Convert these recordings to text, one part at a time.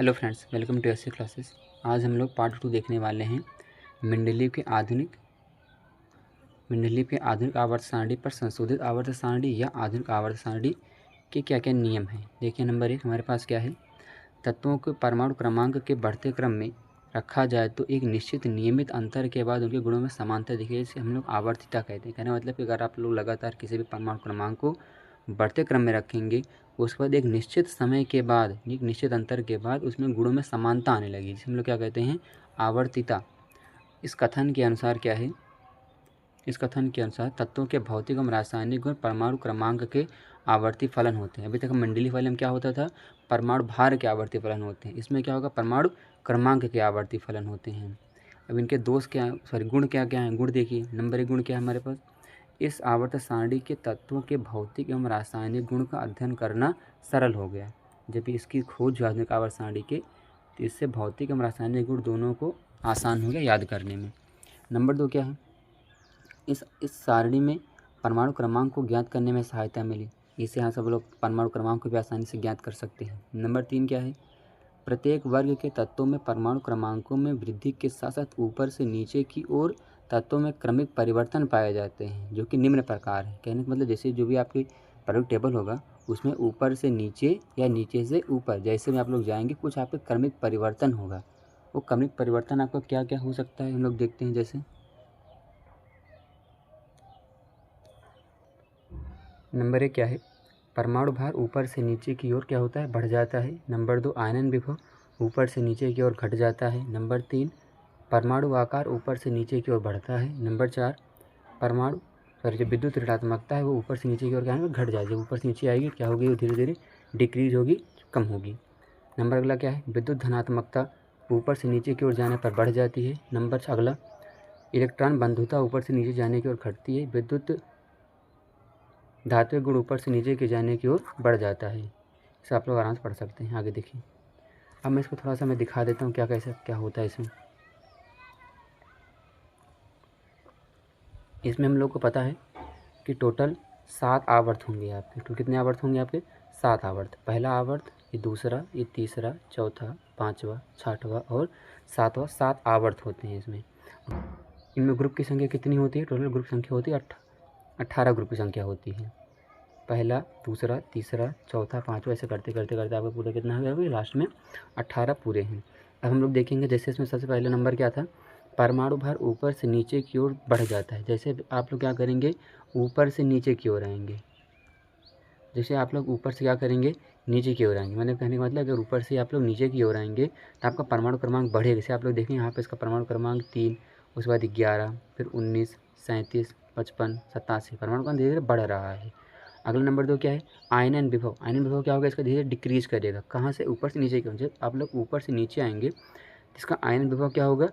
Hello friends, welcome to SC classes. आज हम लोग पार्ट 2 देखने वाले हैं मेंडलीव के आधुनिक आवर्त सारणी पर संशोधित आवर्त सारणी या आधुनिक आवर्त सारणी के क्या क्या नियम हैं। देखिए नंबर 1 हमारे पास क्या है, तत्वों को परमाणु क्रमांक के बढ़ते क्रम में रखा जाए तो एक निश्चित नियमित अंतर के बाद उनके गुणों में समानता दिखे, इसे हम लोग आवर्तिता कहते हैं। कहने का मतलब कि अगर आप लोग लगातार किसी भी परमाणु क्रमांक को बढ़ते क्रम में रखेंगे, उसके बाद एक निश्चित समय के बाद, एक निश्चित अंतर के बाद उसमें गुणों में समानता आने लगी, जिसे हम लोग क्या कहते हैं, आवर्तिता। इस कथन के अनुसार क्या है, इस कथन के अनुसार तत्वों के भौतिक एवं रासायनिक गुण परमाणु क्रमांक के आवर्ती फलन होते हैं। अभी तक मंडलीय फलन में क्या होता था, परमाणु भार के आवर्ती फलन होते हैं। इसमें क्या होगा, परमाणु क्रमांक के आवर्ती फलन होते हैं। अब इनके दोष क्या, गुण क्या क्या हैं। गुण देखिए, नंबर 1 गुण क्या है हमारे पास, इस आवर्त सारणी के तत्वों के भौतिक एवं रासायनिक गुण का अध्ययन करना सरल हो गया। जब इसकी खोज जो आधुनिक आवर्त सारणी के, तो इससे भौतिक एवं रासायनिक गुण दोनों को आसान हो गया याद करने में। नंबर 2 क्या है, इस सारणी में परमाणु क्रमांक को ज्ञात करने में सहायता मिली। इससे यहाँ सब लोग परमाणु क्रमांक को भी आसानी से ज्ञात कर सकते हैं। नंबर 3 क्या है, प्रत्येक वर्ग के तत्वों में परमाणु क्रमांकों में वृद्धि के साथ साथ ऊपर से नीचे की ओर तत्वों में क्रमिक परिवर्तन पाए जाते हैं, जो कि निम्न प्रकार है। कहने का मतलब जैसे जो भी आपकी पीरियोडिक टेबल होगा, उसमें ऊपर से नीचे या नीचे से ऊपर जैसे में आप लोग जाएंगे, कुछ आपके क्रमिक परिवर्तन होगा। वो क्रमिक परिवर्तन आपका क्या क्या हो सकता है, हम लोग देखते हैं। जैसे नंबर 1 क्या है, परमाणु भार ऊपर से नीचे की ओर क्या होता है, बढ़ जाता है। नंबर 2 आयनन विभव ऊपर से नीचे की ओर घट जाता है। नंबर 3 परमाणु आकार ऊपर से नीचे की ओर बढ़ता है। नंबर 4 परमाणु जो विद्युत ऋणात्मकता है वो ऊपर से नीचे की ओर क्या है, घट जाएगी। ऊपर से नीचे आएगी, क्या होगी, वो धीरे धीरे डिक्रीज होगी, कम होगी। नंबर अगला क्या है, विद्युत धनात्मकता ऊपर से नीचे की ओर जाने पर बढ़ जाती है। नंबर अगला इलेक्ट्रॉन बंधुता ऊपर से नीचे जाने की ओर घटती है। विद्युत धात्विक गुण ऊपर से नीचे के जाने की ओर बढ़ जाता है। इसे आप लोग आराम से पढ़ सकते हैं। आगे देखिए, अब मैं इसको थोड़ा सा मैं दिखा देता हूँ क्या कैसे क्या होता है इसमें। इसमें हम लोग को पता है कि टोटल 7 आवर्त होंगे आपके। तो कितने आवर्त होंगे आपके, 7 आवर्त। पहला आवर्त, ये दूसरा, ये तीसरा, चौथा, पाँचवा, छठवां और सातवां, 7 आवर्त होते हैं इसमें। इनमें ग्रुप की संख्या कितनी होती है, टोटल ग्रुप संख्या होती है 18 ग्रुप की संख्या होती है। पहला, दूसरा, तीसरा, चौथा, पाँचवा, ऐसे करते करते करते आपका पूरा कितना हो गया, लास्ट में 18 पूरे हैं। अब हम लोग देखेंगे, जैसे इसमें सबसे पहले नंबर क्या था, परमाणु भार ऊपर से नीचे की ओर बढ़ जाता है। जैसे आप लोग क्या करेंगे, ऊपर से नीचे की ओर आएंगे। जैसे आप लोग ऊपर से क्या करेंगे, नीचे की ओर आएंगे। मतलब कहने का मतलब अगर ऊपर से आप लोग नीचे की ओर आएंगे तो आपका परमाणु क्रमांक बढ़ेगा। जैसे आप लोग देखें यहाँ पे इसका परमाणु क्रमांक 3, उसके बाद 11, फिर 19, 37, 55, 87, परमाणु क्रमांक धीरे धीरे बढ़ रहा है। अगला नंबर 2 क्या है, आयनन विभव। आयनन विभव क्या होगा, इसका धीरे डिक्रीज करेगा। कहाँ से, ऊपर से नीचे की ओर। जब आप लोग ऊपर से नीचे आएंगे, इसका आयनन विभव क्या होगा,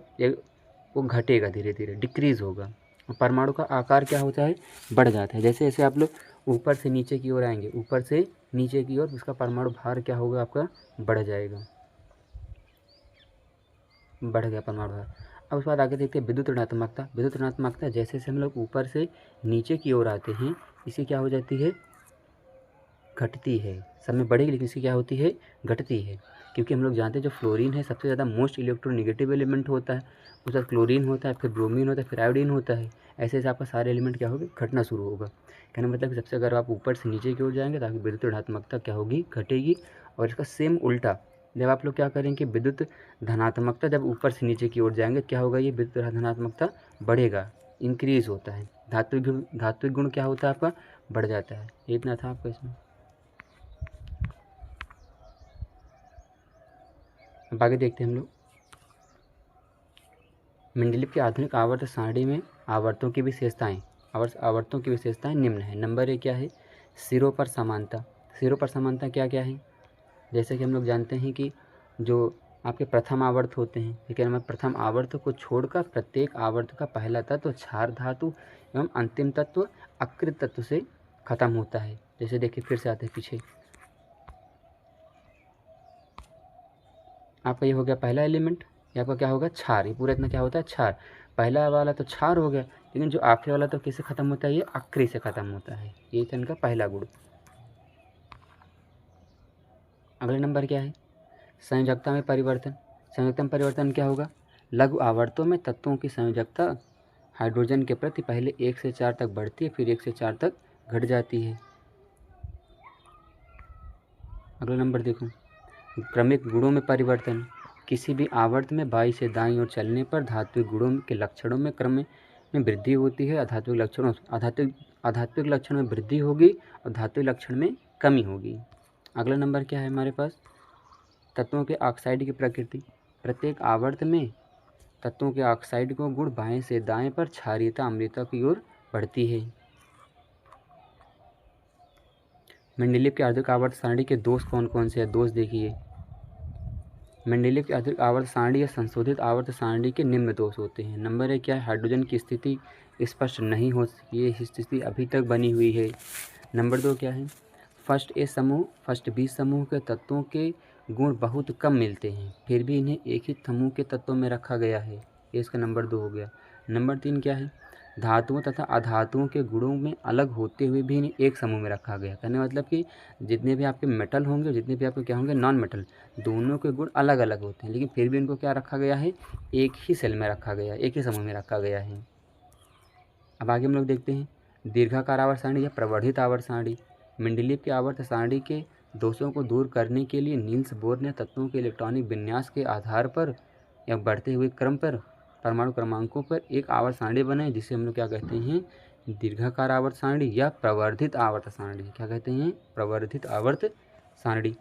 वो घटेगा, धीरे धीरे डिक्रीज होगा। परमाणु का आकार क्या होता है, बढ़ जाता है। जैसे जैसे आप लोग ऊपर से नीचे की ओर आएंगे, ऊपर से नीचे की ओर, उसका परमाणु भार क्या होगा, आपका बढ़ जाएगा, बढ़ गया परमाणु भार। अब उसके बाद आगे देखते हैं विद्युत ऋणात्मकता। विद्युत ऋणात्मकता जैसे जैसे हम लोग ऊपर से नीचे की ओर आते हैं, इसे क्या हो जाती है, घटती है। सब में बढ़ेगी लेकिन इसकी क्या होती है, घटती है। क्योंकि हम लोग जानते हैं जो फ्लोरीन है सबसे ज़्यादा मोस्ट इलेक्ट्रोनेगेटिव एलिमेंट होता है। उसके बाद क्लोरीन होता है, फिर ब्रोमीन होता है, फिर आयोडीन होता है। ऐसे ऐसे आपका सारे एलिमेंट क्या होगी, घटना शुरू होगा। कहने का मतलब कि सबसे अगर आप ऊपर से नीचे की ओर जाएंगे तो आपकी विद्युत ऋणात्मकता क्या होगी, घटेगी। और इसका सेम उल्टा, जब आप लोग क्या करेंगे, विद्युत धनात्मकता जब ऊपर से नीचे की ओर जाएंगे क्या होगा, ये विद्युत धनात्मकता बढ़ेगा, इंक्रीज होता है। धात्विक गुण क्या होता है आपका, बढ़ जाता है। ये इतना था आपका इसमें। अब आगे देखते हैं हम लोग, मेंडलीव की आधुनिक आवर्त सारणी में आवर्तों की विशेषताएं निम्न है। नंबर 1 क्या है, सिरों पर समानता। सिरों पर समानता क्या क्या है, जैसे कि हम लोग जानते हैं कि जो आपके प्रथम आवर्त होते हैं, ठीक है ना, प्रथम आवर्त को छोड़कर प्रत्येक आवर्त का पहला तत्व क्षार धातु एवं अंतिम तत्व अकृत तत्व से खत्म होता है। जैसे देखिए फिर से आते हैं पीछे, आपका ये हो गया पहला एलिमेंट, ये आपका क्या होगा, क्षार। ये पूरा इतना क्या होता है, क्षार। पहला वाला तो क्षार हो गया, लेकिन जो आखिरी वाला तो किससे खत्म होता है, ये अक्री से खत्म होता है। ये इनका पहला गुण। अगला नंबर क्या है, संयोजकता में परिवर्तन। संयोजकता में परिवर्तन क्या होगा? लघु आवर्तों में तत्वों की संयोजकता हाइड्रोजन के प्रति पहले 1 से 4 तक बढ़ती है, फिर 1 से 4 तक घट जाती है। अगला नंबर देखो, क्रमिक गुणों में परिवर्तन। किसी भी आवर्त में बाईं से दाईं ओर चलने पर धात्विक गुणों के लक्षणों में क्रम में वृद्धि होती है। आधात्विक लक्षणों में वृद्धि होगी और धात्विक लक्षण में कमी होगी। अगला नंबर क्या है हमारे पास? तत्वों के ऑक्साइड की प्रकृति। प्रत्येक आवर्त में तत्वों के ऑक्साइड को गुण बाएं से दाएं पर क्षारीयता अम्लीयता की ओर बढ़ती है। मेंडेलीव के आवर्त आवर्त सारणी के दोष कौन कौन से हैं? दोष देखिए, मेंडेलीव के आवर्त आवर्त सारणी या संशोधित आवर्त सारणी के निम्न दोष होते हैं। नंबर 1 क्या है? हाइड्रोजन की स्थिति स्पष्ट नहीं हो सकी, ये स्थिति अभी तक बनी हुई है। नंबर 2 क्या है? फर्स्ट ए समूह फर्स्ट बी समूह के तत्वों के गुण बहुत कम मिलते हैं, फिर भी इन्हें एक ही समूह के तत्वों में रखा गया है। ये इसका नंबर 2 हो गया। नंबर 3 क्या है? धातुओं तथा अधातुओं के गुणों में अलग होते हुए भी इन्हें एक समूह में रखा गया। कहने मतलब कि जितने भी आपके मेटल होंगे और जितने भी आपके क्या होंगे नॉन मेटल, दोनों के गुण अलग अलग होते हैं, लेकिन फिर भी इनको क्या रखा गया है? एक ही सेल में रखा गया है, एक ही समूह में रखा गया है। अब आगे हम लोग देखते हैं दीर्घाकार आवर्त सारणी या प्रवर्धित आवर्त सारणी। मेंडेलीव की आवर्त सारणी के दोषों को दूर करने के लिए नील्स बोर ने तत्वों के इलेक्ट्रॉनिक विन्यास के आधार पर या बढ़ते हुए क्रम पर परमाणु क्रमांकों पर एक आवर्त सारणी बनाई, जिसे हम लोग क्या कहते हैं? दीर्घाकार आवर्त सारणी या प्रवर्धित आवर्त सारणी। क्या कहते हैं? प्रवर्धित आवर्त सारणी।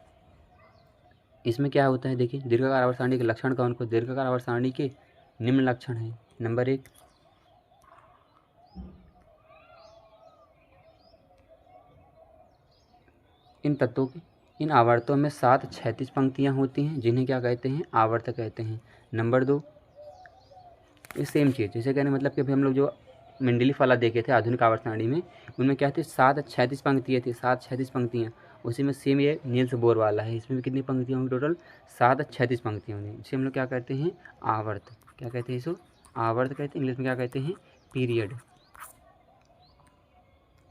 इसमें क्या होता है देखिए, दीर्घाकार आवर्त सारणी के लक्षण कौन कौन? दीर्घाकार आवर्त सारणी के निम्न लक्षण हैं। नंबर 1, इन आवर्तों में 7 क्षैतिज पंक्तियां होती हैं, जिन्हें क्या कहते हैं? आवर्त कहते हैं। नंबर 2, ये सेम चीज़, जैसे कहने मतलब कि अभी हम लोग जो मेंडेलीव वाला देखे थे आधुनिक आवर्त सारणी में, उनमें क्या थी? 7 क्षैतिज पंक्तियाँ थी, 7 क्षैतिज पंक्तियाँ। उसी में सेम ये नील्स बोर वाला है, इसमें भी कितनी पंक्तियाँ होंगी? टोटल 7 क्षैतिज पंक्तियाँ होंगी, इसे हम लोग क्या कहते हैं? आवर्त। क्या कहते हैं इसको? आवर्त कहते हैं। इंग्लिश में क्या कहते हैं? पीरियड।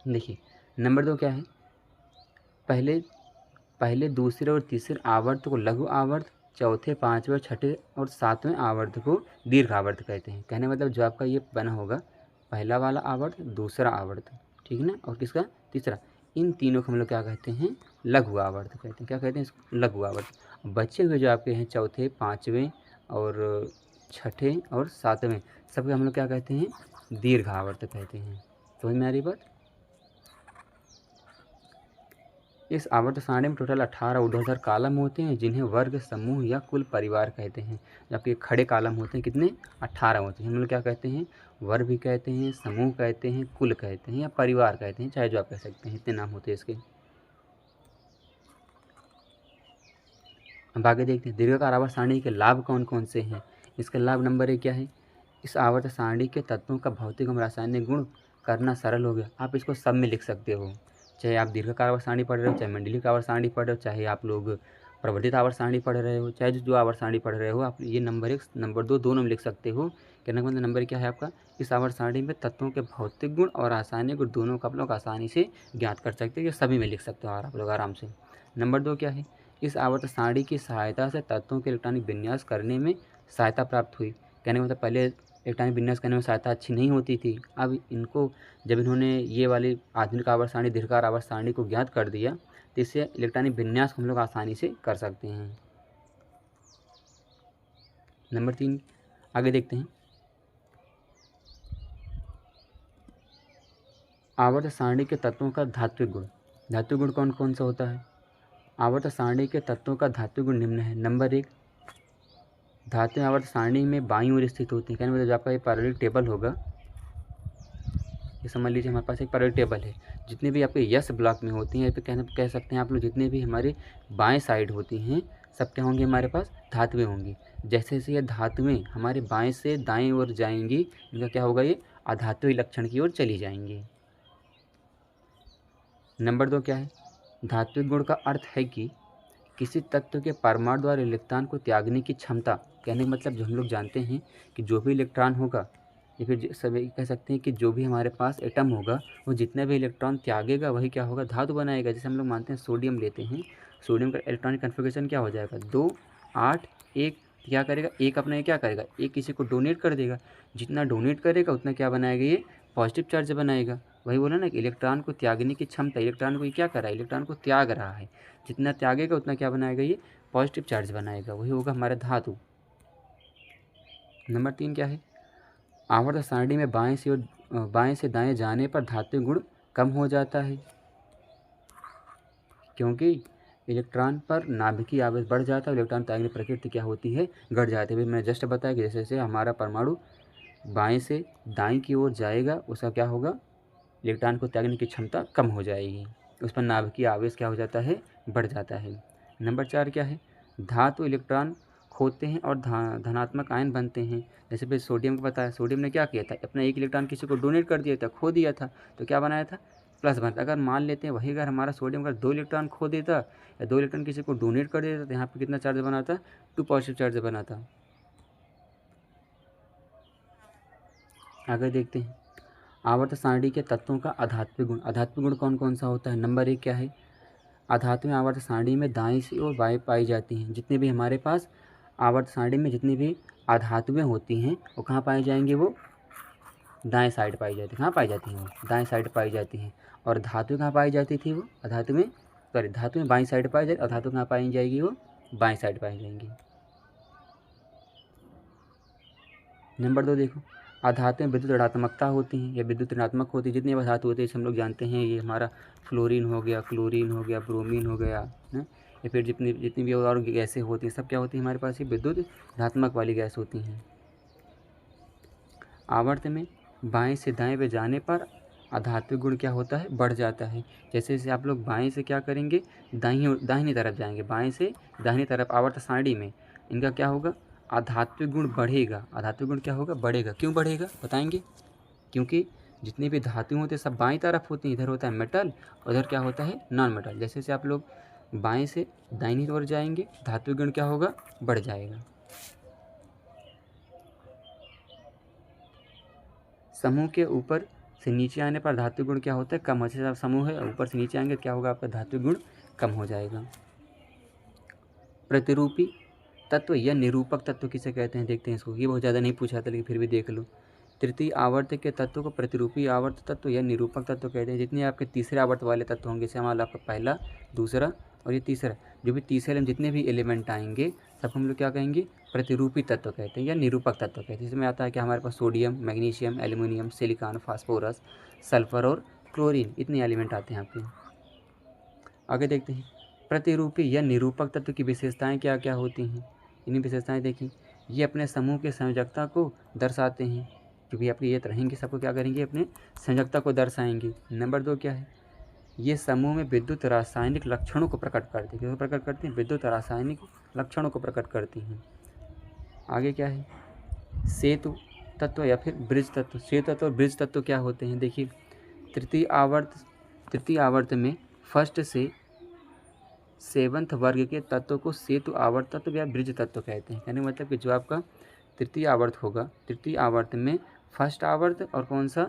देखिए नंबर 2 क्या है? पहले दूसरे और तीसरे आवर्त को लघु आवर्त, चौथे पाँचवें छठे और सातवें आवर्त को दीर्घ आवर्त कहते हैं। कहने मतलब जो आपका ये बना होगा पहला वाला आवर्त, दूसरा आवर्त, ठीक है ना, और किसका? तीसरा, इन तीनों को हम लोग क्या कहते हैं? लघु आवर्त कहते हैं। क्या कहते हैं इसको? लघु आवर्त। बचे हुए जो आपके हैं चौथे पाँचवें और छठे और सातवें, सबके हम लोग क्या कहते हैं? दीर्घ आवर्त कहते हैं। समझ में आ रही बात? इस आवर्त सारणी में टोटल 18 ऊर्ध्वाधर कालम होते हैं, जिन्हें वर्ग, समूह या कुल परिवार कहते हैं। जबकि खड़े कालम होते हैं कितने? 18 होते हैं। हम लोग क्या कहते हैं? वर्ग भी कहते हैं, समूह कहते हैं, कुल कहते हैं या परिवार कहते हैं, चाहे जो आप कह सकते हैं, इतने नाम होते हैं इसके। अब आगे देखते हैं दीर्घाकार आवर्त सारणी के लाभ कौन कौन से हैं। इसका लाभ नंबर 1 क्या है? इस आवर्त सारणी के तत्वों का भौतिक एवं रासायनिक गुण करना सरल हो गया। आप इसको सब में लिख सकते हो, चाहे आप दीर्घाकार आवर्त सारणी पढ़ रहे हो, चाहे मेंडेलीव आवर्त सारणी पढ़ रहे हो, चाहे आप लोग प्रवर्धित आवर्त सारणी पढ़ रहे हो, चाहे जो आवर्त सारणी पढ़ रहे हो, आप ये नंबर 1 नंबर 2 दोनों में लिख सकते हो। कहने का मतलब नंबर क्या है आपका? इस आवर्त सारणी में तत्वों के भौतिक गुण और रासायनिक गुण दोनों को आप लोग आसानी से ज्ञात कर सकते हो, ये सभी में लिख सकते हो और आप लोग आराम से। नंबर 2 क्या है? इस आवर्त सारणी की सहायता से तत्वों के इलेक्ट्रॉनिक विन्यास करने में सहायता प्राप्त हुई। कहने का मतलब पहले इलेक्ट्रॉनिक विन्यास करने में सहायता अच्छी नहीं होती थी, अब इनको जब इन्होंने ये वाली आधुनिक आवर्त सारणी दीर्घाकार आवर्त सारणी को ज्ञात कर दिया, तो इससे इलेक्ट्रॉनिक विन्यास हम लोग आसानी से कर सकते हैं। नंबर 3 आगे देखते हैं आवर्त सारणी के तत्वों का धात्विक गुण। धात्विक गुण कौन कौन सा होता है? आवर्त सारणी के तत्वों का धात्विक गुण निम्न है। नंबर 1, धातुएं आवर्त सारणी में बाईं ओर स्थित होती हैं। कहने मतलब जो आपका ये पैरेलल टेबल होगा, ये समझ लीजिए हमारे पास एक पैरेलल टेबल है, जितने भी आपके यस ब्लॉक में होती हैं, पे कह सकते हैं आप लोग, जितने भी हमारे बाएं साइड होती हैं सब क्या होंगी? हमारे पास धातुएं होंगी। जैसे जैसे ये धातुएं हमारे बाएं से दाएं ओर जाएंगी, इनका क्या होगा? ये अधातुई लक्षण की ओर चली जाएंगी। नंबर 2 क्या है? धात्विक गुण का अर्थ है कि किसी तत्व के परमाणु द्वारा इलेक्ट्रॉन को त्यागने की क्षमता। कहने का मतलब जो हम लोग जानते हैं कि जो भी इलेक्ट्रॉन होगा, या फिर सभी कह सकते हैं कि जो भी हमारे पास एटम होगा, वो जितने भी इलेक्ट्रॉन त्यागेगा वही क्या होगा? धातु बनाएगा। जैसे हम लोग मानते हैं सोडियम लेते हैं, सोडियम का इलेक्ट्रॉनिक कन्फिगरेशन क्या हो जाएगा? 2 8 एक क्या करेगा, एक अपना क्या करेगा, एक किसी को डोनेट कर देगा, जितना डोनेट करेगा उतना क्या बनाएगा, ये पॉजिटिव चार्ज बनाएगा। वही बोला ना कि इलेक्ट्रॉन को त्यागने की क्षमता, इलेक्ट्रॉन को ये क्या कर रहा है, इलेक्ट्रॉन को त्याग रहा है, जितना त्यागेगा उतना क्या बनाएगा, ये पॉजिटिव चार्ज बनाएगा, वही होगा हमारा धातु। नंबर 3 क्या है, आवर्त सारणी में बाएं से दाएं जाने पर धातु गुण कम हो जाता है, क्योंकि इलेक्ट्रॉन पर नाभिकीय आवेश बढ़ जाता है, इलेक्ट्रॉन त्यागने की प्रकृति क्या होती है, घट जाती है। मैंने जस्ट बताया कि जैसे जैसे हमारा परमाणु बाएं से दाएं की ओर जाएगा उसका क्या होगा, इलेक्ट्रॉन को त्यागने की क्षमता कम हो जाएगी, उस पर नाभिकीय आवेश क्या हो जाता है, बढ़ जाता है। नंबर 4 क्या है, धातु इलेक्ट्रॉन खोते हैं और धनात्मक आयन बनते हैं। जैसे फिर सोडियम को बताया, सोडियम ने क्या किया था, अपना एक इलेक्ट्रॉन किसी को डोनेट कर दिया था, खो दिया था, तो क्या बनाया था, प्लस बनता। अगर मान लेते हैं वही अगर हमारा सोडियम अगर 2 इलेक्ट्रॉन खो देता या 2 इलेक्ट्रॉन किसी को डोनेट कर देता तो यहाँ पर कितना चार्ज बनाता, 2 पॉजिटिव चार्ज बनाता। आगे देखते हैं, आवर्त सारणी के तत्वों का आध्यात्मिक गुण। आध्यात्मिक गुण कौन कौन सा होता है, नंबर 1 क्या है, आध्यात्मिक आवर्त सारणी में दाएं से और बाएं पाई जाती हैं। जितने भी हमारे पास आवर्त सारणी में जितनी भी आधातुएं होती हैं वो कहाँ पाई जाएंगी, वो दाएं साइड पाई जाती है। कहाँ पाई जाती हैं, वो दाएं साइड पाई जाती हैं। और धातु कहाँ पाई जाती थी, वो अधातु में, सॉरी धातु में बाईं साइड पाई जाती, अधातु कहाँ पाई जाएगी, वो बाएं साइड पाई जाएंगी। नंबर 2 देखो, अधातु में विद्युत ऋणात्मकता होती हैं या विद्युत ऋणात्मक होती है। जितनी भी धातु होती है हम लोग जानते हैं, ये हमारा फ्लोरीन हो गया, क्लोरीन हो गया, ब्रोमीन हो गया है, या फिर जितनी जितनी भी और गैसें होती हैं सब क्या होती है हमारे पास, ये विद्युत ऋणात्मक वाली गैस होती हैं। आवर्त में बाएं से दाएं पे जाने पर आध्यात्मिक गुण क्या होता है, बढ़ जाता है। जैसे जैसे आप लोग बाएं से क्या करेंगे, दाहिनी तरफ जाएंगे, बाएं से दाहिनी तरफ आवर्त सारणी में इनका क्या होगा, आध्यात्मिक गुण बढ़ेगा। आध्यात्मिक गुण क्या होगा, बढ़ेगा। क्यों बढ़ेगा बताएंगे, क्योंकि जितनी भी धातु होते हैं सब बाईं तरफ होती हैं, इधर होता है मेटल, उधर क्या होता है नॉन मेटल। जैसे जैसे आप लोग बाएं से दाहिनी ओर जाएंगे धातु गुण क्या होगा, बढ़ जाएगा। समूह के ऊपर से नीचे आने पर धातु गुण क्या होता है, कम हो। जैसे समूह है ऊपर से नीचे आएंगे क्या होगा, आपका धातु गुण कम हो जाएगा। प्रतिरूपी तत्व या निरूपक तत्व किसे कहते हैं, देखते हैं इसको। ये बहुत ज़्यादा नहीं पूछा था लेकिन फिर भी देख लो। तृतीय आवर्त के तत्व को प्रतिरूपी आवर्त तत्व या निरूपक तत्व कहते हैं। जितने आपके तीसरे आवर्त वाले तत्व होंगे, जैसे हमारा आपका पहला, दूसरा और ये तीसरा, जो भी तीसरे जितने भी एलिमेंट आएंगे सब हम लोग क्या कहेंगे, प्रतिरूपी तत्व कहते हैं या निरूपक तत्व कहते हैं। इसमें आता है कि हमारे पास sodium, magnesium, aluminium, silicon, phosphorus, sulphur और क्लोरीन, इतने एलिमेंट आते हैं आपके। आगे देखते हैं, प्रतिरूपी या निरूपक तत्व की विशेषताएं क्या क्या होती हैं। इन्हीं विशेषताएं देखें, ये अपने समूह के संयोजकता को दर्शाते हैं। जो भी आपके ये रहेंगे सबको क्या करेंगे, अपने संयोजकता को दर्शाएंगे। नंबर 2 क्या है, ये समूह में विद्युत रासायनिक लक्षणों को प्रकट करते हैं। क्यों प्रकट करते हैं, विद्युत रासायनिक लक्षणों को प्रकट करती हैं। आगे क्या है, सेतु तत्व या फिर ब्रिज तत्व। सेतु तत्व और ब्रिज तत्व क्या होते हैं, देखिए तृतीय आवर्त में फर्स्ट से 7th वर्ग के तत्व को सेतु आवर्त तत्व या ब्रिज तत्व कहते हैं। कहने का मतलब कि जो आपका तृतीय आवर्त होगा, तृतीय आवर्त में फर्स्ट आवर्त और कौन सा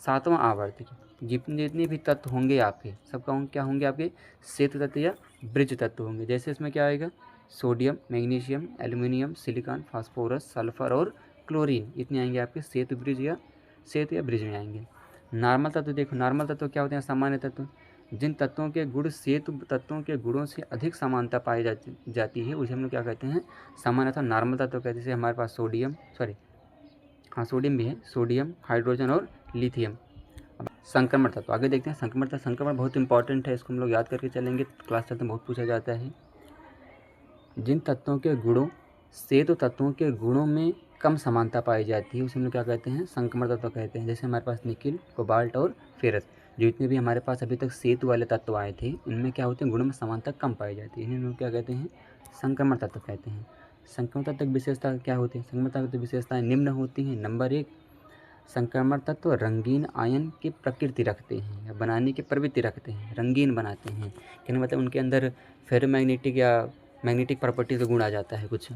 7वां आवर्त, जितने भी तत्व होंगे आपके सब क्या होंगे, आपके सेतु तत्व या ब्रिज तत्व होंगे। जैसे इसमें क्या आएगा, sodium, magnesium, aluminium, silicon, phosphorus, sulphur और क्लोरीन, इतने आएंगे आपके सेतु या ब्रिज में आएंगे। नॉर्मल तत्व देखो, नॉर्मल तत्व क्या होते हैं, सामान्य तत्व। जिन तत्वों के गुण सेतु तत्वों के गुणों से अधिक समानता पाई जाती है उसे हम लोग क्या कहते हैं, सामान्य अथवा नॉर्मल तत्व कहते हैं। जैसे हमारे पास सोडियम भी है, सोडियम, हाइड्रोजन और लिथियम। अब संक्रमण तत्व आगे देखते हैं। संक्रमण बहुत इंपॉर्टेंट है, इसको हम लोग याद करके चलेंगे, क्लास तत्व में बहुत पूछा जाता है। जिन तत्वों के गुणों सेतु तत्वों के गुणों में कम समानता पाई जाती है उसे हम लोग क्या कहते हैं, संक्रमण तत्व कहते हैं। जैसे हमारे पास निकिल, कोबाल्ट और फेरस, जो इतने भी हमारे पास अभी तक सेतु वाले तत्व आए थे इनमें क्या होते हैं, गुणों में समानता कम पाई जाती है, इन्हें लोग क्या कहते हैं, संक्रमण तत्व कहते हैं। संक्रमण तत्व की विशेषता क्या होती है, संक्रमण तत्व की विशेषताएं निम्न होती हैं। नंबर 1, संक्रमण तत्व रंगीन आयन की प्रकृति रखते हैं या बनाने की प्रवृत्ति रखते हैं, रंगीन बनाते हैं। कहने मतलब उनके अंदर फेरोमैग्नेटिक या मैग्नेटिक प्रॉपर्टी से गुण आ जाता है कुछ।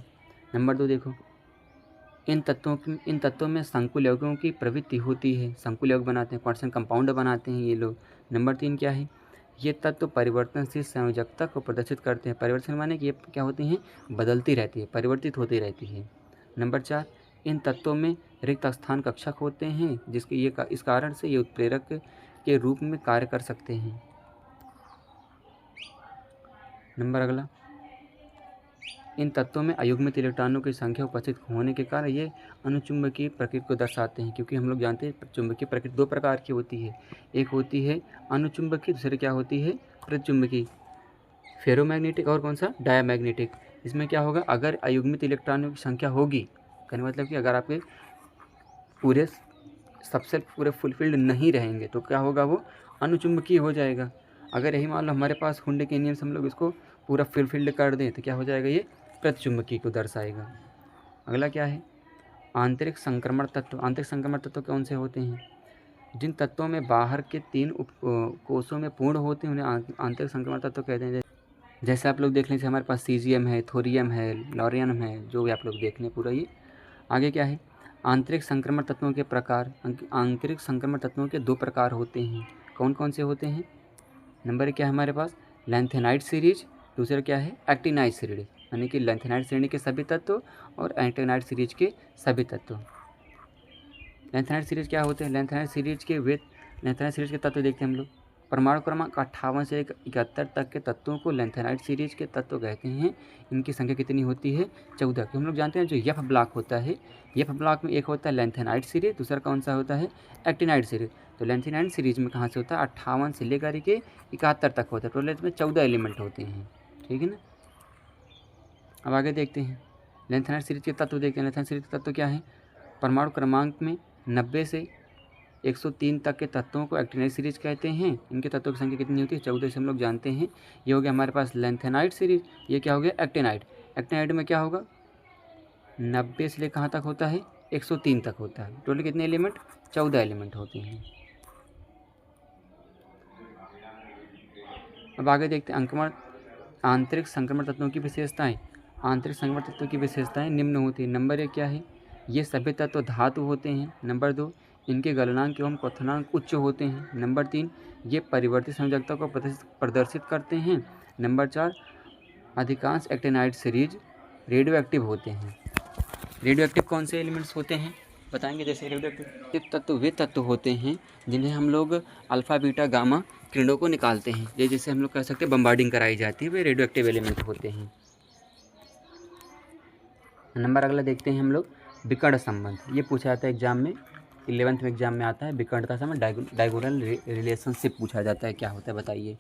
नंबर 2 देखो, इन तत्वों में संकुल यौगिकों की प्रवृत्ति होती है, संकुल यौगिक बनाते हैं, क्वांटम कंपाउंड बनाते हैं ये लोग। नंबर 3 क्या है, ये तत्व परिवर्तनशील संयोजकता को प्रदर्शित करते हैं। परिवर्तन माने कि ये क्या होती हैं, बदलती रहती है, परिवर्तित होती रहती है। नंबर 4, इन तत्वों में रिक्त स्थान कक्षक होते हैं, जिसके ये इस कारण से ये उत्प्रेरक के रूप में कार्य कर सकते हैं। नंबर अगला, इन तत्वों में अयुग्मित इलेक्ट्रॉनों की संख्या उपस्थित होने के कारण ये अनुचुंबकीय प्रकृति को दर्शाते हैं, क्योंकि हम लोग जानते हैं चुंबकीय प्रकृति दो प्रकार की होती है, एक होती है अनुचुंबकीय, दूसरी क्या होती है, प्रतिचुंबकीय, फेरोमैग्नेटिक और कौन सा, डायामैग्नेटिक। इसमें क्या होगा, अगर अयुग्मित इलेक्ट्रॉनों की संख्या होगी, कहने मतलब कि अगर आपके पूरे सबसे पूरे फुलफिल्ड नहीं रहेंगे तो क्या होगा, वो अनुचुंबकीय हो जाएगा। अगर यही मान लो हमारे पास कुंडली के नियम से हम लोग इसको पूरा फुलफिल्ड कर दें तो क्या हो जाएगा, ये प्रतिचुंबकीय को दर्शाएगा। अगला क्या है, आंतरिक संक्रमण तत्व। आंतरिक संक्रमण तत्व कौन से होते हैं, जिन तत्वों में बाहर के 3 कोषों में पूर्ण होते हैं उन्हें आंतरिक संक्रमण तत्व कहते हैं। जैसे आप लोग देख लें, हमारे पास सीजियम है, थोरियम है, लॉरियम है, जो भी आप लोग देख लें पूरा ये। आगे क्या है, आंतरिक संक्रमण तत्वों के प्रकार। आंतरिक संक्रमण तत्वों के 2 प्रकार होते हैं, कौन कौन से होते हैं। नंबर 1 क्या है हमारे पास, लैंथेनाइड सीरीज, दूसरा क्या है, एक्टिनाइड सीरीज, यानी कि लैंथेनाइड श्रेणी के सभी तत्व और एक्टिनाइड सीरीज के सभी तत्व। लैंथेनाइड सीरीज क्या होते हैं, लैंथेनाइड सीरीज के तत्व देखते हैं हम लोग। परमाणु क्रमांक 58 से 71 तक के तत्वों को लैंथेनाइड सीरीज के तत्व कहते हैं। इनकी संख्या कितनी होती है, 14। हम लोग जानते हैं जो एफ ब्लॉक होता है, एफ ब्लॉक में एक होता है लैंथेनाइड सीरीज, दूसरा कौन सा होता है, एक्टिनाइड सीरीज। तो लैंथेनाइड सीरीज में कहाँ से होता है, 58 से लेकर के 71 तक होता है। टोटल इसमें 14 एलिमेंट होते हैं, ठीक है ना। अब आगे देखते हैं लैंथेनाइड सीरीज के तत्व देखते हैं। लैंथेनाइड सीरीज के तत्व क्या है, परमाणु क्रमांक में 90 से 103 तक के तत्वों को एक्टिनाइड सीरीज कहते हैं। इनके तत्वों की संख्या कितनी होती है, 14 से हम लोग जानते हैं। ये हो गया हमारे पास लैंथेनाइड सीरीज, ये क्या हो गया, एक्टिनाइड। एक्टिनाइड में क्या होगा, 90 से लेकर कहाँ तक होता है, 103 तक होता है। टोटल कितने एलिमेंट, 14 एलिमेंट होते हैं। अब आगे देखते हैं आंतरिक संक्रमण तत्वों की विशेषताएं। आंतरिक संक्रमण तत्वों की विशेषताएं निम्न होती है। नंबर 1 क्या है, ये सभी तत्व धातु होते हैं। नंबर 2, इनके गलनांक एवं क्वथनांक उच्च होते हैं। नंबर 3, ये परिवर्तित संयोजकता को प्रदर्शित करते हैं। नंबर 4, अधिकांश एक्टिनाइड सीरीज रेडियो एक्टिव होते हैं। रेडियो एक्टिव कौन से एलिमेंट्स होते हैं बताएंगे। जैसे रेडियो एक्टिव तत्व वे तत्व होते हैं जिन्हें हम लोग अल्फा बीटा गामा किरणों को निकालते हैं। जैसे हम लोग कह सकते हैं बम्बार्डिंग कराई जाती है, वे रेडियो एक्टिव एलिमेंट होते हैं। नंबर अगला देखते हैं हम लोग, विकर्ण संबंध। ये पूछा जाता है एग्जाम में, 11th में एग्जाम में आता है। विकर्ण का संबंध, डायगोनल रिलेशनशिप पूछा जाता है, क्या होता है बताइए।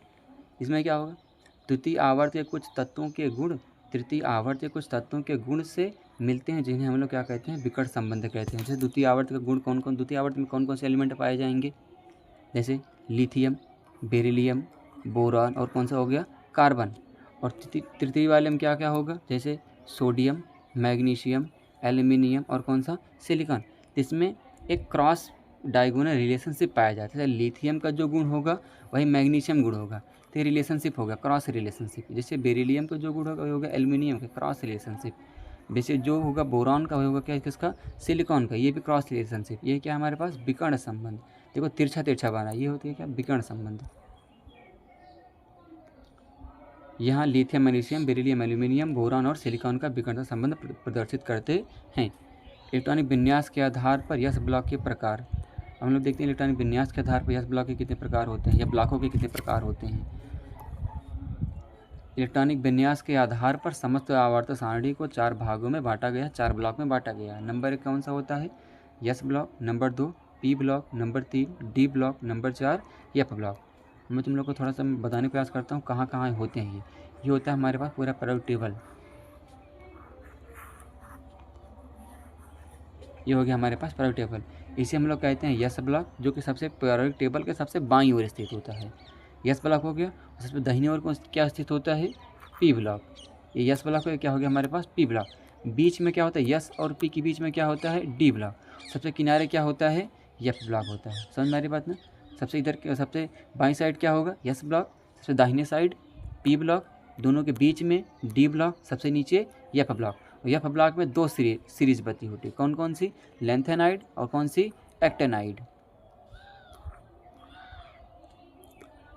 इसमें क्या होगा, द्वितीय आवर्त के कुछ तत्वों के गुण तृतीय आवर्त के कुछ तत्वों के गुण से मिलते हैं, जिन्हें हम लोग क्या कहते हैं, विकर्ण संबंध कहते हैं। जैसे द्वितीय आवर्त का गुण कौन कौन, द्वितीय आवर्त में कौन कौन से एलिमेंट पाए जाएंगे, जैसे लिथियम, बेरिलियम, बोरान और कौन सा हो गया, कार्बन। और तृतीय वाले में क्या क्या होगा, जैसे सोडियम, मैग्नीशियम, एल्युमिनियम और कौन सा, सिलिकॉन। इसमें एक क्रॉस डायगोनल रिलेशनशिप पाया जाता है। लिथियम का जो गुण होगा वही मैग्नीशियम गुण होगा, तो ये रिलेशनशिप होगा, क्रॉस रिलेशनशिप। जैसे बेरिलियम का जो गुण होगा वही होगा एल्युमिनियम का, क्रॉस रिलेशनशिप। वैसे जो होगा बोरॉन का होगा क्या, किसका, सिलिकॉन का, ये भी क्रॉस रिलेशनशिप। ये क्या हमारे पास, विकर्ण संबंध। देखो तिरछा तिरछा बना, ये होती है क्या, विकर्ण संबंध। यहाँ lithium, magnesium, beryllium, aluminium, boron और सिलिकॉन का विकर्ण संबंध प्रदर्शित करते हैं। इलेक्ट्रॉनिक विन्यास के आधार पर यस ब्लॉक के प्रकार। हम लोग देखते हैं इलेक्ट्रॉनिक विन्यास के आधार पर यस ब्लॉक के कितने प्रकार होते हैं, या ब्लॉकों के कितने प्रकार होते हैं। इलेक्ट्रॉनिक विन्यास के आधार पर समस्त आवर्त सारणी को 4 भागों में बांटा गया, 4 ब्लॉक में बांटा गया। नंबर 1 कौन सा होता है, yes block. Number 2 P block. Number 3 D block. Number 4 F block. मैं तुम लोग को थोड़ा सा बताने का प्रयास करता हूँ कहाँ कहाँ होते हैं। ये होता है हमारे पास पूरा पीरियोडिक टेबल। ये हो गया हमारे पास पीरियोडिक टेबल। इसे हम लोग कहते हैं यस ब्लॉक, जो कि सबसे पीरियोडिक टेबल के सबसे बाईं ओर स्थित होता है। यस ब्लॉक हो गया। सबसे दाहिनी ओर को क्या स्थित होता है, पी ब्लॉक। ये यस ब्लॉक क्या हो गया हमारे पास, पी ब्लॉक। बीच में क्या होता है, यस और पी के बीच में क्या होता है, डी ब्लॉक। सबसे किनारे क्या होता है, एफ ब्लॉक होता है। समझ में आ रही बात ना। सबसे इधर सबसे बाईं साइड क्या होगा, यस ब्लॉक। सबसे दाहिने साइड पी ब्लॉक। दोनों के बीच में डी ब्लॉक। सबसे नीचे एफ ब्लॉक। और एफ ब्लॉक में 2 सीरीज बती होती है, कौन कौन सी, लैंथेनाइड और कौन सी, एक्टिनाइड।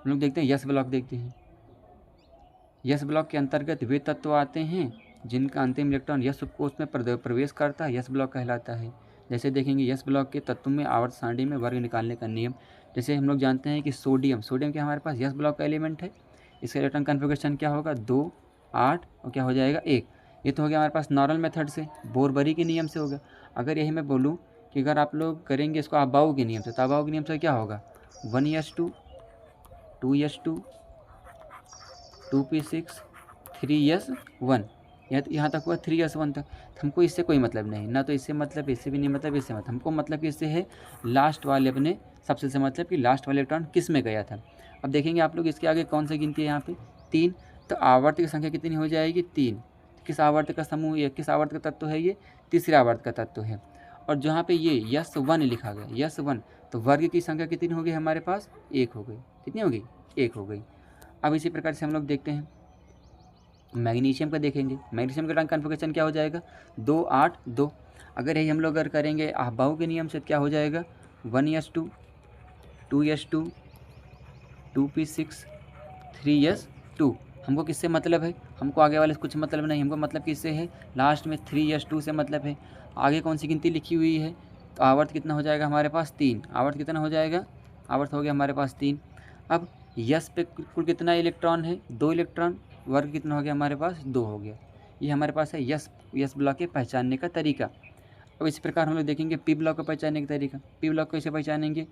हम लोग देखते हैं यस ब्लॉक देखते हैं। यस ब्लॉक के अंतर्गत वे तत्व आते हैं जिनका अंतिम इलेक्ट्रॉन यस उपकोष में प्रवेश करता है, यस ब्लॉक कहलाता है। जैसे देखेंगे यस ब्लॉक के तत्व में आवर्त सारणी में वर्ग निकालने का नियम। जैसे हम लोग जानते हैं कि सोडियम क्या हमारे पास यस ब्लॉक का एलिमेंट है। इसका इलेक्ट्रॉन कन्फिगरेशन क्या होगा, 2, 8 और क्या हो जाएगा 1। ये तो हो गया हमारे पास नॉर्मल मेथड से, बोरबरी के नियम से होगा। अगर यही मैं बोलूँ कि अगर आप लोग करेंगे इसको अबाउ के नियम से, तो अबाउ के नियम से क्या होगा, 1s2, 2s2, 2p6, 3s1। यहाँ तक हुआ 3s1 तक। हमको इससे कोई मतलब नहीं, ना तो इससे मतलब, इससे भी नहीं मतलब, इससे मतलब हमको मतलब कि इससे है लास्ट वाले अपने सबसे से मतलब कि लास्ट वाले इलेक्ट्रॉन किस में गया था। अब देखेंगे आप लोग इसके आगे कौन सी गिनती है यहाँ पे 3, तो आवर्त की संख्या कितनी हो जाएगी 3। किस आवर्त का समूह, ये किस आवर्त का तत्व है, ये तीसरे आवर्त का तत्व है। और जहाँ पे ये यस1 लिखा गया, यस1, तो वर्ग की संख्या कितनी हो गई हमारे पास, 1 हो गई। कितनी हो गई, 1 हो गई। अब इसी प्रकार से हम लोग देखते हैं मैग्नीशियम का देखेंगे। मैग्नीशियम का रंग कन्फिगरेशन क्या हो जाएगा, 2, 8, 2। अगर यही हम लोग अगर करेंगे अहबाउ के नियम से क्या हो जाएगा, 1s2, 2s2, 2p6, 3s2। हमको किससे मतलब है, हमको आगे वाले से कुछ मतलब नहीं, हमको मतलब किससे है, लास्ट में 3s2 से मतलब है। आगे कौन सी गिनती लिखी हुई है, तो आवर्त कितना हो जाएगा हमारे पास 3। आवर्त कितना हो जाएगा, आवर्त हो गया हमारे पास 3। अब यस पे कुल कितना इलेक्ट्रॉन है, 2 इलेक्ट्रॉन। वर्ग कितना हो गया हमारे पास, 2 हो गया। ये हमारे पास है यस ब्लॉक के पहचानने का तरीका। अब इस प्रकार हम लोग देखेंगे पी ब्लॉक को पहचानने का तरीका। पी ब्लॉक कैसे पहचानेंगे,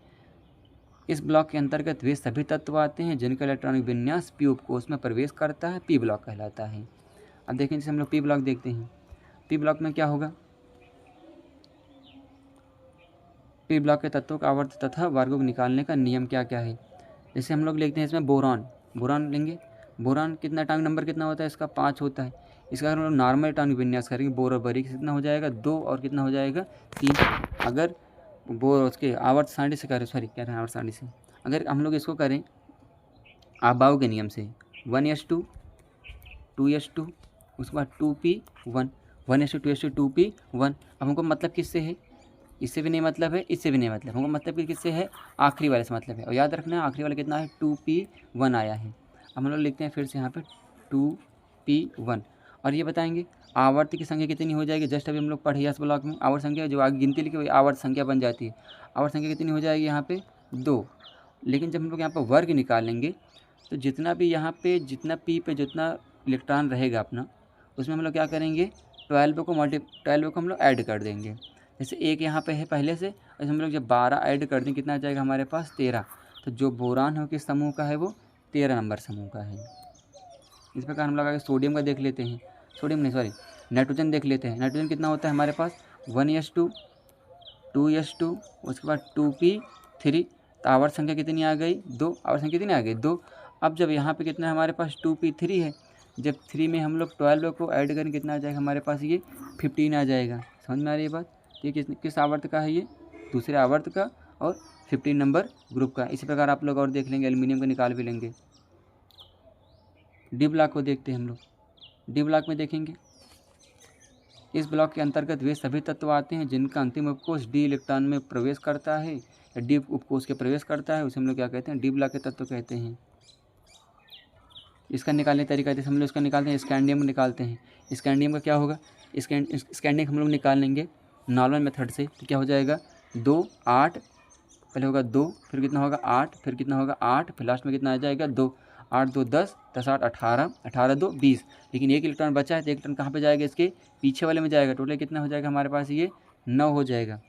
इस ब्लॉक के अंतर्गत वे सभी तत्व आते हैं जिनका इलेक्ट्रॉनिक विन्यास पी उपकोष में प्रवेश करता है, पी ब्लॉक कहलाता है। अब देखें जैसे हम लोग पी ब्लॉक देखते हैं, पी ब्लॉक में क्या होगा, पी ब्लॉक के तत्वों का आवर्त तथा वर्गों को निकालने का नियम क्या क्या है। जैसे हम लोग लिखते हैं इसमें बोरान लेंगे। बोरान कितना एटॉमिक नंबर कितना होता है इसका, 5 होता है। इसका अगर हम लोग नॉर्मल एटॉमिक विन्यास करेंगे बोर और बरी कितना हो जाएगा, 2 और कितना हो जाएगा 3। अगर बोर उसके आवर्त सारणी से करें, सॉरी क्या है आवर्त सारणी से, अगर हम लोग इसको करें अबाउ के नियम से, 1s2, 2s2, उसके बाद 2p1, 1s2, 2s2, 2p1। अब हमको मतलब किससे है, इससे भी नहीं मतलब है, इससे भी नहीं मतलब, हमको मतलब कि किससे है, आखिरी वाले से मतलब है। और याद रखना आखिरी वाला कितना है, 2p1 आया है। अब हम लोग लिखते हैं फिर से यहाँ पे 2p1 और ये बताएंगे आवर्त की संख्या कितनी हो जाएगी। जस्ट अभी हम लोग पढ़े इस ब्लॉक में आवर्त संख्या जो आगे गिनती लिखी वही आवर्त संख्या बन जाती है। आवर्त संख्या कितनी हो जाएगी यहाँ पे 2। लेकिन जब हम लोग यहाँ पर वर्ग निकालेंगे तो जितना भी यहाँ पे जितना पी पे जितना इलेक्ट्रॉन रहेगा अपना, उसमें हम लोग क्या करेंगे, 12 को हम लोग ऐड कर देंगे। जैसे एक यहाँ पे है पहले से, और हम लोग जब 12 ऐड कर दें कितना आ जाएगा हमारे पास 13। तो जो बोरान हो किस समूह का है, वो 13 नंबर समूह का है। इस प्रकार हम लोग आगे सोडियम का देख लेते हैं, सोडियम नहीं सॉरी नाइट्रोजन देख लेते हैं। नाइट्रोजन कितना होता है हमारे पास, 1s2, 2s2, उसके बाद 2p3। तो आवर्त संख्या कितनी आ गई, 2। आवर्त संख्या कितनी आ गई, 2। अब जब यहाँ पे कितना है हमारे पास 2p3 है, जब 3 में हम लोग 12 को ऐड करें कितना आ जाएगा हमारे पास, ये 15 आ जाएगा। समझ में आ रही है बात, ये किस आवर्त का है, ये दूसरे आवर्त का और 15 नंबर ग्रुप का। इसी प्रकार आप लोग और देख लेंगे, एल्युमिनियम को निकाल भी लेंगे। डी ब्लॉक को देखते हैं हम लोग। डी ब्लॉक में देखेंगे इस ब्लॉक के अंतर्गत वे सभी तत्व आते हैं जिनका अंतिम उपकोष डी इलेक्ट्रॉन में प्रवेश करता है या डी उपकोष के प्रवेश करता है, उसे हम लोग क्या कहते हैं, डी ब्लॉक के तत्व कहते हैं। इसका निकालने का तरीका जैसे हम लोग इसका निकालते हैं, स्कैंडियम निकालते हैं। स्कैंडियम का क्या होगा, स्कैंडियम हम लोग निकाल लेंगे नॉर्मल मेथड से, तो क्या हो जाएगा 2, 8, पहले होगा 2, फिर कितना होगा 8, फिर कितना होगा 8, फिर लास्ट में कितना आ जाएगा 2। 8 2 10, 10 8 18, 18 2 20। लेकिन एक इलेक्ट्रॉन बचा है, तो एक इलेक्ट्रॉन कहाँ पे जाएगा, इसके पीछे वाले में जाएगा। टोटल कितना हो जाएगा हमारे पास, ये 9 हो जाएगा।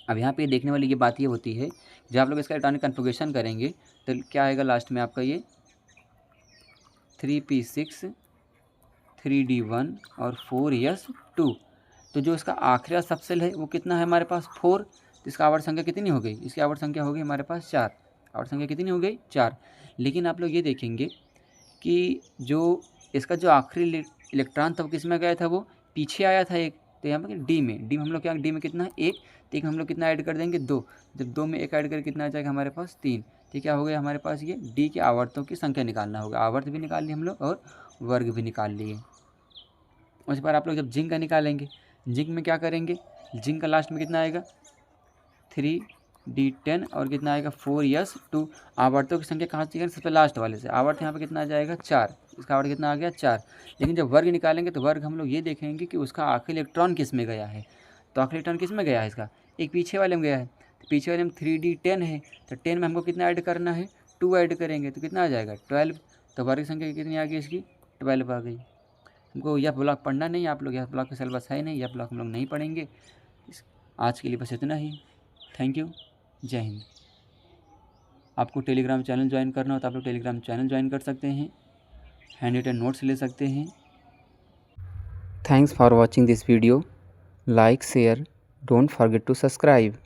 अब यहाँ पे देखने वाली ये बात ये होती है, जब आप लोग इसका इलेक्ट्रॉनिक कन्फिगरेशन करेंगे तो क्या आएगा लास्ट में आपका, ये 3p6, 3d1 और 4s2। तो जो इसका आखिरी सबसेल है वो कितना है हमारे पास, 4। तो इसका आवर्त संख्या कितनी हो गई, इसकी आवर्त संख्या हो गई हमारे पास 4। आवर्त संख्या कितनी हो गई, 4। लेकिन आप लोग ये देखेंगे कि जो इसका जो आखिरी इलेक्ट्रॉन था वो किस में गया था, वो पीछे आया था एक। तो यहाँ पर डी में हम लोग क्या, डी में कितना है 1, तो एक हम लोग कितना ऐड कर देंगे 2। जब 2 में 1 ऐड कर कितना आ जाएगा हमारे पास 3। तो क्या हो गया हमारे पास, ये डी के आवर्तों की संख्या निकालना होगा। आवर्त भी निकाल लिए हम लोग और वर्ग भी निकाल लिए। उस पर आप लोग जब जिंक का निकालेंगे, जिंक में क्या करेंगे, जिंक का लास्ट में कितना आएगा 3 D10 और कितना आएगा 4s 2। आवर्तों की संख्या कहाँ से सबसे लास्ट वाले से। आवर्त यहाँ पे कितना आ जाएगा 4, इसका आवर्त कितना आ गया 4। लेकिन जब वर्ग निकालेंगे तो वर्ग हम लोग ये देखेंगे कि उसका आखिरी इलेक्ट्रॉन किस में गया है। तो आखिरी इलेक्ट्रॉन किस में गया है इसका, एक पीछे वाले में गया है। तो पीछे वाले में 3D10 है, तो 10 में हमको कितना ऐड करना है 2 ऐड करेंगे तो कितना आ जाएगा 12। तो वर्ग संख्या कितनी आ गई इसकी 12 आ गई। हमको यह ब्लॉक पढ़ना नहीं, आप लोग यह ब्लॉक का सिलेबस है नहीं, यह ब्लॉक हम लोग नहीं पढ़ेंगे। आज के लिए बस इतना ही। थैंक यू, जय हिंद। आपको टेलीग्राम चैनल ज्वाइन करना हो तो आप लोग टेलीग्राम चैनल ज्वाइन कर सकते हैं, हैंड रिटन नोट्स ले सकते हैं। Thanks for watching this video. Like share, don't forget to subscribe.